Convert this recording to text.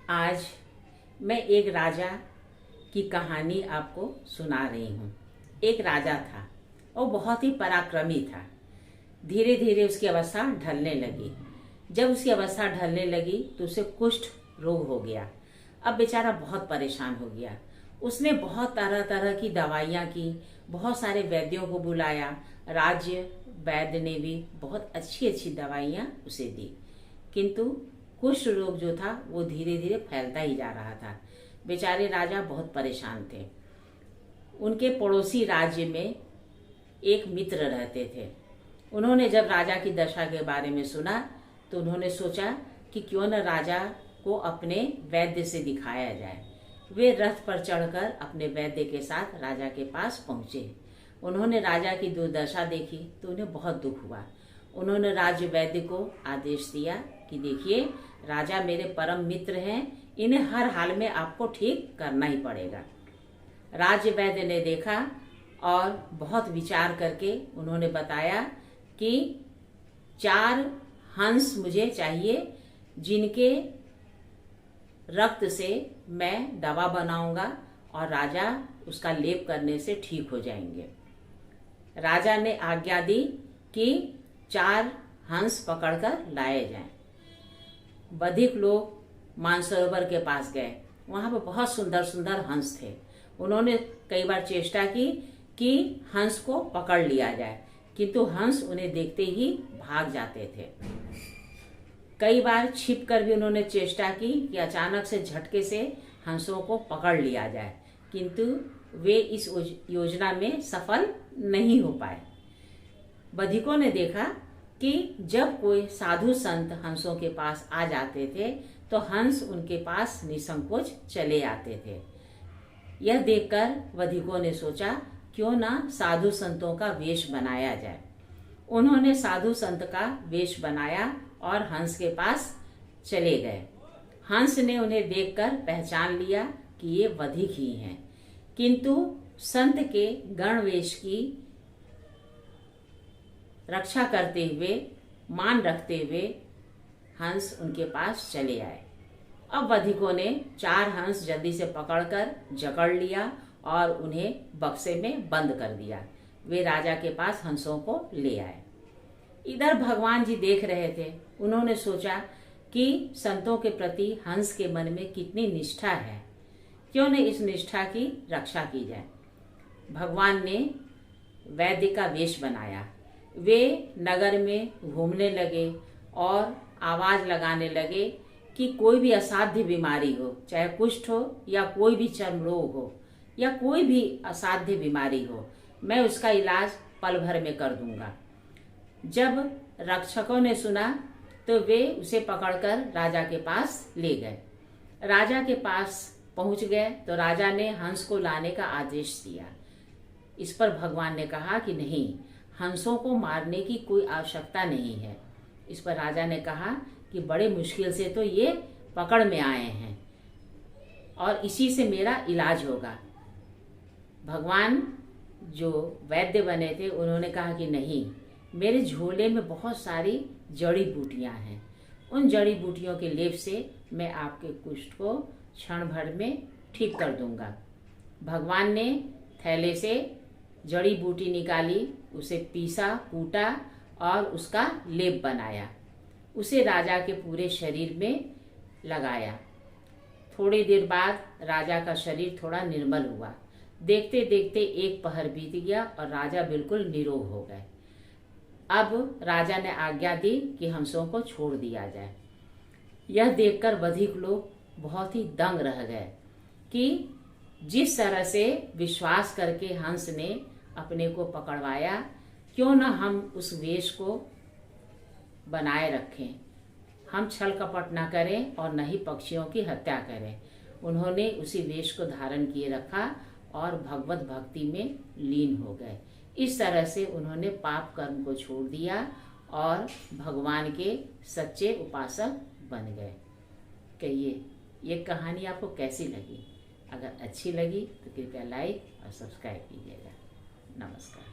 आज मैं एक राजा की कहानी आपको सुना रही हूँ। एक राजा था और बहुत ही पराक्रमी था। धीरे धीरे उसकी अवस्था ढलने लगी। जब उसकी अवस्था ढलने लगी तो उसे कुष्ठ रोग हो गया। अब बेचारा बहुत परेशान हो गया। उसने बहुत तरह तरह की दवाइयाँ की, बहुत सारे वैद्यों को बुलाया। राज्य वैद्य ने भी बहुत अच्छी अच्छी दवाइयाँ उसे दी, किंतु कुष्ठ रोग जो था वो धीरे धीरे फैलता ही जा रहा था। बेचारे राजा बहुत परेशान थे। उनके पड़ोसी राज्य में एक मित्र रहते थे। उन्होंने जब राजा की दशा के बारे में सुना तो उन्होंने सोचा कि क्यों न राजा को अपने वैद्य से दिखाया जाए। वे रथ पर चढ़कर अपने वैद्य के साथ राजा के पास पहुंचे। उन्होंने राजा की दुर्दशा देखी तो उन्हें बहुत दुख हुआ। उन्होंने राज्य वैद्य को आदेश दिया कि देखिए, राजा मेरे परम मित्र हैं, इन्हें हर हाल में आपको ठीक करना ही पड़ेगा। राज्य वैद्य ने देखा और बहुत विचार करके उन्होंने बताया कि 4 हंस मुझे चाहिए, जिनके रक्त से मैं दवा बनाऊंगा और राजा उसका लेप करने से ठीक हो जाएंगे। राजा ने आज्ञा दी कि 4 हंस पकड़कर लाए जाएं। बधिक लोग मानसरोवर के पास गए। वहां पर बहुत सुंदर सुंदर हंस थे। उन्होंने कई बार चेष्टा की कि हंस को पकड़ लिया जाए, किंतु हंस उन्हें देखते ही भाग जाते थे। कई बार छिपकर भी उन्होंने चेष्टा की कि अचानक से झटके से हंसों को पकड़ लिया जाए, किंतु वे इस योजना में सफल नहीं हो पाए। बधिकों ने देखा कि जब कोई साधु संत हंसों के पास आ जाते थे तो हंस उनके पास निसंकोच चले आते थे। यह देखकर बधिकों ने सोचा क्यों ना साधु संतों का वेश बनाया जाए। उन्होंने साधु संत का वेश बनाया और हंस के पास चले गए। हंस ने उन्हें देखकर पहचान लिया कि ये बधिक ही हैं, किंतु संत के गणवेश की रक्षा करते हुए, मान रखते हुए हंस उनके पास चले आए। अब बधिकों ने 4 हंस जल्दी से पकड़कर जकड़ लिया और उन्हें बक्से में बंद कर दिया। वे राजा के पास हंसों को ले आए। इधर भगवान जी देख रहे थे। उन्होंने सोचा कि संतों के प्रति हंस के मन में कितनी निष्ठा है, क्यों न इस निष्ठा की रक्षा की जाए। भगवान ने वैद्य का वेश बनाया। वे नगर में घूमने लगे और आवाज लगाने लगे कि कोई भी असाध्य बीमारी हो, चाहे कुष्ठ हो या कोई भी चर्म रोग हो या कोई भी असाध्य बीमारी हो, मैं उसका इलाज पल भर में कर दूंगा। जब रक्षकों ने सुना तो वे उसे पकड़कर राजा के पास ले गए। राजा के पास पहुंच गए तो राजा ने हंस को लाने का आदेश दिया। इस पर भगवान ने कहा कि नहीं, हंसों को मारने की कोई आवश्यकता नहीं है। इस पर राजा ने कहा कि बड़े मुश्किल से तो ये पकड़ में आए हैं और इसी से मेरा इलाज होगा। भगवान जो वैद्य बने थे उन्होंने कहा कि नहीं, मेरे झोले में बहुत सारी जड़ी बूटियां हैं। उन जड़ी बूटियों के लेप से मैं आपके कुष्ठ को क्षण भर में ठीक कर दूंगा। भगवान ने थैले से जड़ी बूटी निकाली, उसे पीसा, कूटा और उसका लेप बनाया। उसे राजा के पूरे शरीर में लगाया। थोड़ी देर बाद राजा का शरीर थोड़ा निर्मल हुआ। देखते देखते एक पहर बीत गया और राजा बिल्कुल निरोग हो गए। अब राजा ने आज्ञा दी कि हंसों को छोड़ दिया जाए। यह देखकर बधिक लोग बहुत ही दंग रह गए कि जिस तरह से विश्वास करके हंस ने अपने को पकड़वाया, क्यों न हम उस वेश को बनाए रखें। हम छल कपट न करें और न ही पक्षियों की हत्या करें। उन्होंने उसी वेश को धारण किए रखा और भगवत भक्ति में लीन हो गए। इस तरह से उन्होंने पाप कर्म को छोड़ दिया और भगवान के सच्चे उपासक बन गए। कहिए, ये कहानी आपको कैसी लगी? अगर अच्छी लगी तो कृपया लाइक और सब्सक्राइब कीजिएगा। नमस्कार।